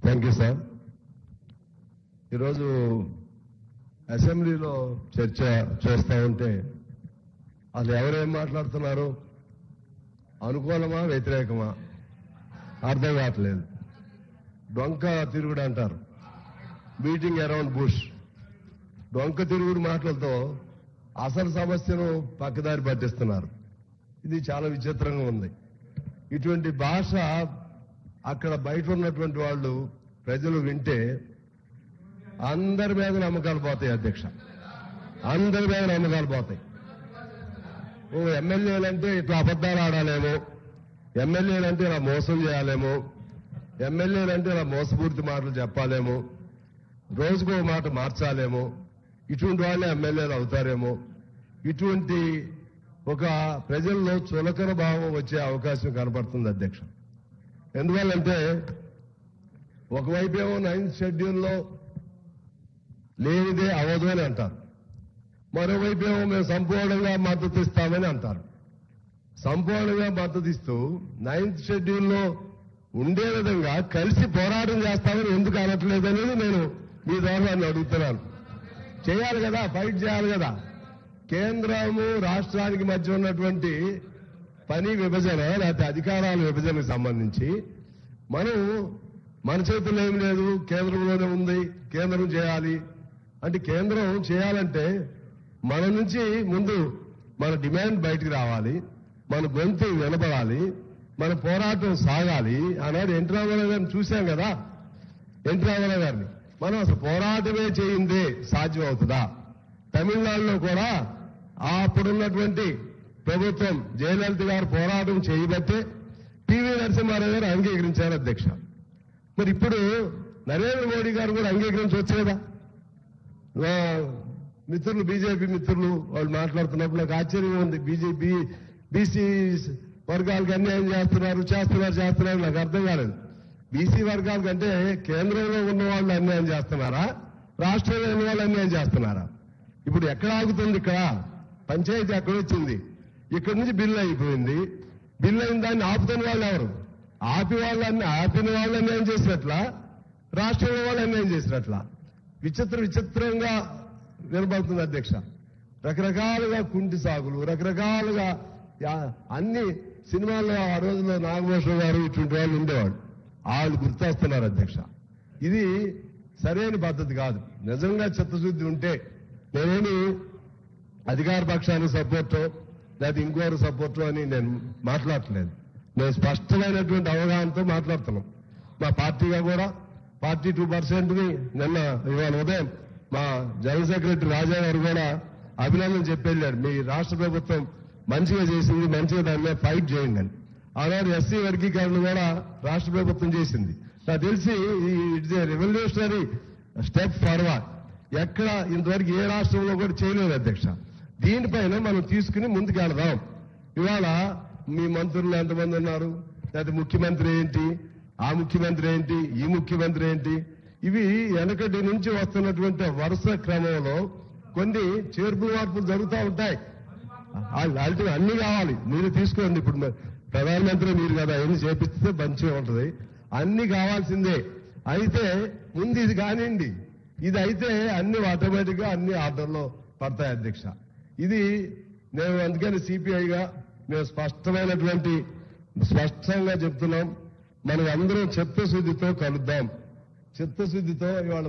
Thank you sir. ఈరోజు అసెంబ్లీలో చర్చ చేస్తూ ఉంటే అది ఎవరేం మాట్లాడుతున్నారు, అనుకూలమా వ్యతిరేకమా అర్థం కావట్లేదు. డొంక తిరుగుడు అంటారు, బీటింగ్ అరౌండ్ బుష్. డొంక తిరుగుడు మాటలతో అసలు సమస్యను పక్కదారి పట్టిస్తున్నారు. ఇది చాలా విచిత్రంగా ఉంది. ఇటువంటి భాష అక్కడ బయట ఉన్నటువంటి వాళ్ళు ప్రజలు వింటే అందరి మీద నమ్మకాలు పోతాయి అధ్యక్ష, అందరి మీద నమ్మకాలు పోతాయి. ఓ ఎమ్మెల్యేలంటే ఇట్లా అబద్దాలు ఆడాలేమో, ఎమ్మెల్యేలంటే ఇలా మోసం చేయాలేమో, ఎమ్మెల్యేలంటే ఇలా మోసపూరిత మాటలు చెప్పాలేమో, రోజుకో మాట మార్చాలేమో, ఇటువంటి వాళ్ళే ఎమ్మెల్యేలు అవుతారేమో, ఇటువంటి ఒక ప్రజల్లో చులకన భావం వచ్చే అవకాశం కనపడుతుంది అధ్యక్ష. ఎందువల్లంటే ఒకవైపు ఏమో 9th షెడ్యూల్లో లేనిదే అవదు అని అంటారు, మరోవైపు ఏమో మేము సంపూర్ణంగా మద్దతు ఇస్తామని అంటారు. సంపూర్ణంగా మద్దతు ఇస్తూ 9th షెడ్యూల్లో ఉండే విధంగా కలిసి పోరాటం చేస్తామని ఎందుకు అనట్లేదనేది నేను మీ ద్వారా అడుగుతున్నాను. చేయాలి కదా, ఫైట్ చేయాలి కదా. కేంద్రము రాష్ట్రానికి మధ్య ఉన్నటువంటి పని విభజన లేకపోతే అధికారాల విభజనకు సంబంధించి మన చేతుల్లో ఏం లేదు, కేంద్రంలోనే ఉంది, కేంద్రం చేయాలి అంటే, కేంద్రం చేయాలంటే మన నుంచి ముందు మన డిమాండ్ బయటికి రావాలి, మన గొంతు వినపడాలి, మన పోరాటం సాగాలి. ఆనాడు ఎన్టీ రామారావు గారిని చూశాం కదా, ఎన్టీ రామారావు గారిని మనం అసలు పోరాటమే చేయిందే సాధ్యం అవుతుందా? తమిళనాడులో కూడా అప్పుడున్నటువంటి ప్రభుత్వం జయలలిత గారు పోరాటం చేయబట్టే పివి నరసింహారావు గారు అంగీకరించారు అధ్యక్ష. మరి ఇప్పుడు నరేంద్ర మోడీ గారు కూడా అంగీకరించవచ్చు కదా. మిత్రులు, బీజేపీ మిత్రులు వాళ్ళు మాట్లాడుతున్నప్పుడు నాకు ఆశ్చర్యంగా ఉంది. బీసీ వర్గాలకు అన్యాయం చేస్తున్నారు నాకు అర్థం కాలేదు. బీసీ వర్గాల కంటే కేంద్రంలో ఉన్న వాళ్ళు అన్యాయం చేస్తున్నారా, రాష్ట్రంలో ఉన్న వాళ్ళు అన్యాయం చేస్తున్నారా? ఇప్పుడు ఎక్కడ ఆగుతుంది? ఇక్కడ పంచాయతీ ఎక్కడ వచ్చింది? ఇక్కడి నుంచి బిల్లు అయిపోయింది. బిల్లు అయిన దాన్ని ఆపుతున్న వాళ్ళు ఎవరు? ఆపిన వాళ్ళు అన్యాయం చేసినట్లా, రాష్ట్రంలో వాళ్ళు అన్యాయం చేసినట్లా విచిత్రంగా వినబడుతుంది అధ్యక్ష. రకరకాలుగా కుంటి సాగులు, రకరకాలుగా అన్ని సినిమాల్లో ఆ రోజుల్లో నాగభూషణ్ గారు ఇటువంటి వాళ్ళు ఉండేవాళ్ళు, వాళ్ళు గుర్తొస్తున్నారు అధ్యక్ష. ఇది సరైన పద్ధతి కాదు. నిజంగా చిత్తశుద్ధి ఉంటే నేనేమి అధికార పక్షానికి సపోర్టో లేదా ఇంకోరు సపోర్టో అని నేను మాట్లాడట్లేదు. నేను స్పష్టమైనటువంటి అవగాహనతో మాట్లాడుతున్నాం. మా పార్టీగా కూడా 42%ని ఇవాళ ఉదయం మా జనరల్ సెక్రటరీ రాజా గారు కూడా అభినందన చెప్పెళ్ళాడు. మీ రాష్ట్ర ప్రభుత్వం మంచిగా చేసింది, మంచిగా దాని మీద ఫైట్ చేయండి అని. ఆనాడు ఎస్సీ వర్గీకరణ కూడా రాష్ట్ర ప్రభుత్వం చేసింది. నాకు తెలిసి it's a revolutionary step forward. ఎక్కడ ఇంతవరకు ఏ రాష్ట్రంలో కూడా చేయలేదు అధ్యక్ష. దీనిపైన మనం తీసుకుని ముందుకెళ్దాం. ఇవాళ మీ మంత్రులు ఎంతమంది ఉన్నారు, లేకపోతే ముఖ్యమంత్రి ఏంటి, ఆ ముఖ్యమంత్రి ఏంటి, ఈ ముఖ్యమంత్రి ఏంటి, ఇవి వెనకటి నుంచి వస్తున్నటువంటి వరుస క్రమంలో కొన్ని చేర్పులు మార్పులు జరుగుతూ ఉంటాయి. అన్ని కావాలి, మీరు తీసుకోండి. ఇప్పుడు ప్రధానమంత్రి మీరు కదా, ఎన్ని చేపిస్తే మంచిగా ఉంటుంది. అన్ని కావాల్సిందే. అయితే ముందు ఇది కానివ్వండి, ఇది అయితే అన్ని ఆటోమేటిక్ గా అన్ని ఆర్డర్లో పడతాయి అధ్యక్ష. ఇది నేను అందుకని సిపిఐగా మేము స్పష్టంగా చెప్తున్నాం. మనం అందరం చిత్తశుద్ధితో కలుద్దాం. చిత్తశుద్ధితో ఇవాళ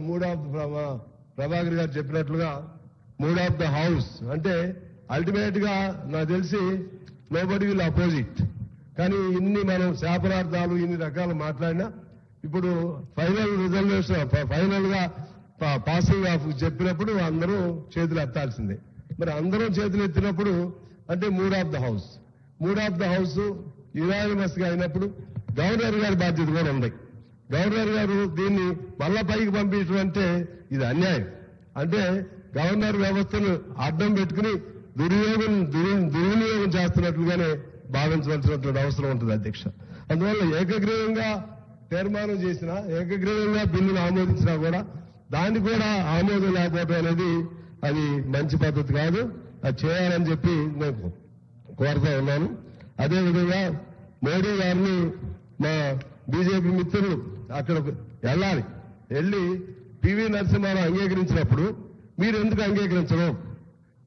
ప్రభాకర్ గారు చెప్పినట్లుగా మూడ్ ఆఫ్ ద హౌస్ అంటే అల్టిమేట్ గా నాకు తెలిసి నోబడీ విల్ అపోజిట్. కానీ ఇన్ని మనం శాపనార్థాలు ఇన్ని రకాలు మాట్లాడినా ఇప్పుడు ఫైనల్ గా పాసింగ్ ఆఫ్ చెప్పినప్పుడు అందరూ చేతులు ఎత్తాల్సిందే. మరి అందరం చేతులు ఎత్తినప్పుడు అంటే mood of the house unanimous గా అయినప్పుడు గవర్నర్ గారి బాధ్యత కూడా ఉంది. గవర్నర్ గారు దీన్ని మళ్ళా పైకి పంపించడం అంటే ఇది అన్యాయం. అంటే గవర్నర్ వ్యవస్థను అడ్డం పెట్టుకుని దుర్వినియోగం చేస్తున్నట్లుగానే భావించవలసినటువంటి అవసరం ఉంటుంది అధ్యక్ష. అందువల్ల ఏకగ్రీవంగా తీర్మానం చేసినా, ఏకగ్రీవంగా బిల్లును ఆమోదించినా కూడా దాన్ని కూడా ఆమోదం లేకపోవడం అనేది అది మంచి పద్ధతి కాదు. అది చేయాలని చెప్పి నేను కోరుతా ఉన్నాను. అదేవిధంగా మోడీ గారిని మా బీజేపీ మిత్రులు అక్కడ వెళ్ళాలి. వెళ్ళి పివి నరసింహారావు అంగీకరించినప్పుడు మీరెందుకు అంగీకరించడం?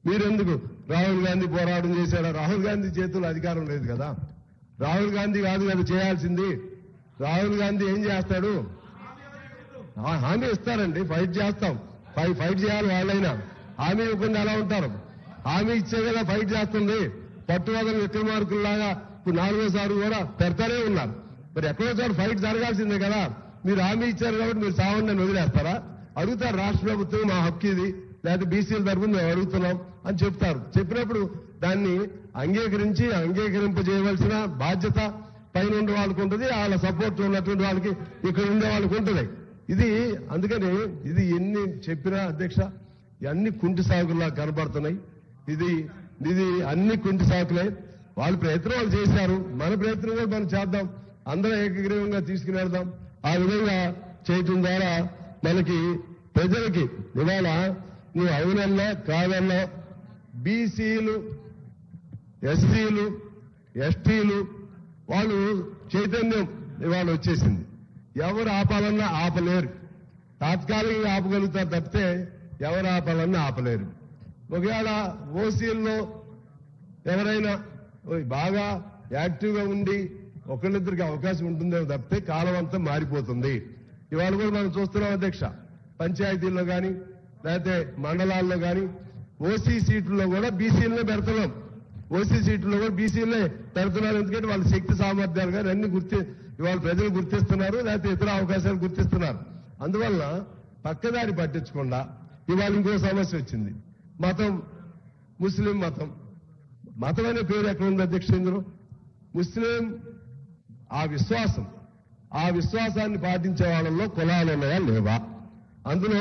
మీరెందుకు? రాహుల్ గాంధీ పోరాటం చేశాడా? రాహుల్ గాంధీ చేతుల్లో అధికారం లేదు కదా. రాహుల్ గాంధీ కాదు కదా చేయాల్సింది. రాహుల్ గాంధీ ఏం చేస్తాడు? హామీ ఇస్తారండి, ఫైట్ చేస్తాం. ఫైట్ చేయాలి. వాళ్ళైనా హామీ ఇవ్వకుండా ఎలా ఉంటారు? హామీ ఇచ్చే కదా ఫైట్ చేస్తుంది. పట్టువదల విక్రమార్కుల్లాగా ఇప్పుడు 4వ కూడా పెడతానే ఉన్నారు. మరి ఎక్కడో చోట ఫైట్ జరగాల్సిందే కదా. మీరు హామీ ఇచ్చారు కాబట్టి మీరు సావండి వదిలేస్తారా? అడుగుతారు రాష్ట్ర ప్రభుత్వం, మా హక్కు ఇది, లేకపోతే బీసీల తరఫున మేము అడుగుతున్నాం అని చెప్తారు. చెప్పినప్పుడు దాన్ని అంగీకరింపజేయవలసిన బాధ్యత పైన ఉండే వాళ్ళకు ఉంటుంది, వాళ్ళ సపోర్ట్ ఉన్నటువంటి వాళ్ళకి ఇక్కడ ఉండే వాళ్ళకి ఉంటుంది. ఇది అందుకని ఇది ఎన్ని చెప్పినా అధ్యక్ష అన్ని కుంటి సాగుల్లా కనబడుతున్నాయి. ఇది అన్ని కుంటి సాకులే. వాళ్ళ ప్రయత్నం వాళ్ళు చేశారు, మన ప్రయత్నం కూడా మనం చేద్దాం. అందరం ఏకగ్రీవంగా తీసుకుని వెళ్దాం. ఆ విధంగా చేయటం ద్వారా మనకి ప్రజలకి ఇవాళ నువ్వు అవునన్నా కాదన్నా బీసీలు, ఎస్సీలు, ఎస్టీలు వాళ్ళు చైతన్యం ఇవాళ వచ్చేసింది. ఎవరు ఆపాలన్నా ఆపలేరు. తాత్కాలికంగా ఆపగలుగుతారు తప్పితే ఎవరు ఆపాలన్నా ఆపలేరు. ఒకవేళ ఓసీల్లో ఎవరైనా బాగా యాక్టివ్గా ఉండి ఒకళ్ళిద్దరికి అవకాశం ఉంటుందేమో తప్పితే కాలం అంతా మారిపోతుంది. ఇవాళ కూడా మనం చూస్తున్నాం అధ్యక్ష, పంచాయతీల్లో కానీ లేకపోతే మండలాల్లో కానీ ఓసీ సీట్లలో కూడా బీసీలనే పెడుతున్నాం. ఓసీ సీట్లలో కూడా బీసీలనే పెడుతున్నారు. ఎందుకంటే వాళ్ళ శక్తి సామర్థ్యాలు కానీ అన్ని ఇవాళ ప్రజలు గుర్తిస్తున్నారు, లేకపోతే ఇతర అవకాశాలు గుర్తిస్తున్నారు. అందువల్ల పక్కదారి పట్టించకుండా ఇవాళ ఇంకో సమస్య వచ్చింది. మతం, ముస్లిం మతం. మతం అనే పేరు ఎక్కడ ఉంది అధ్యక్ష? ఇందులో ముస్లిం ఆ విశ్వాసాన్ని పాటించే వాళ్ళలో కులాలు ఉన్నాయా లేవా? అందులో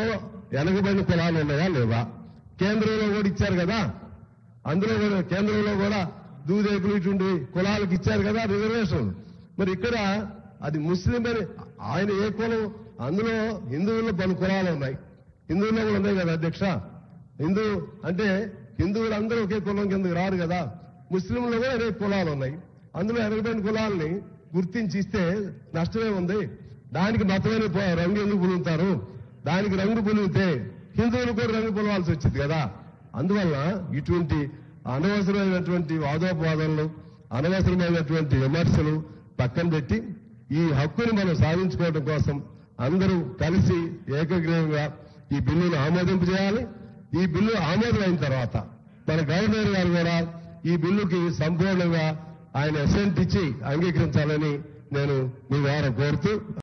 వెనకబడిన కులాలు ఉన్నాయా లేవా? కేంద్రంలో కూడా ఇచ్చారు కదా. అందులో కూడా కేంద్రంలో కూడా దూదేకులు ఇటువంటి కులాలకు ఇచ్చారు కదా రిజర్వేషన్. మరి ఇక్కడ అది ముస్లిం అని ఆయన ఏ కులం? అందులో హిందువుల్లో పలు కులాలు ఉన్నాయి. హిందువుల్లో కూడా ఉన్నాయి కదా అధ్యక్ష. హిందూ అంటే హిందువులందరూ ఒకే కులం కిందకు రారు కదా. ముస్లింలో కూడా అనేక కులాలు ఉన్నాయి. అందులో వెనకబడిన కులాలని గుర్తించి ఇస్తే నష్టమే ఉంది. దానికి మతమైన రంగు ఎందుకు పులుగుతారు? దానికి రంగు పులిగితే హిందువులు కూడా రంగు పులవాల్సి వచ్చింది కదా. అందువల్ల ఇటువంటి అనవసరమైనటువంటి వాదోపవాదనలు, అనవసరమైనటువంటి విమర్శలు పక్కన పెట్టి ఈ హక్కుని మనం సాధించుకోవడం కోసం అందరూ కలిసి ఏకగ్రీవంగా ఈ బిల్లును ఆమోదింపజేయాలి. ఈ బిల్లు ఆమోదమైన తర్వాత మన గవర్నర్ గారు కూడా ఈ బిల్లుకి సంపూర్ణంగా ఆయన అసెంట్ ఇచ్చి అంగీకరించాలని నేను మీ ద్వారా కోరుతూ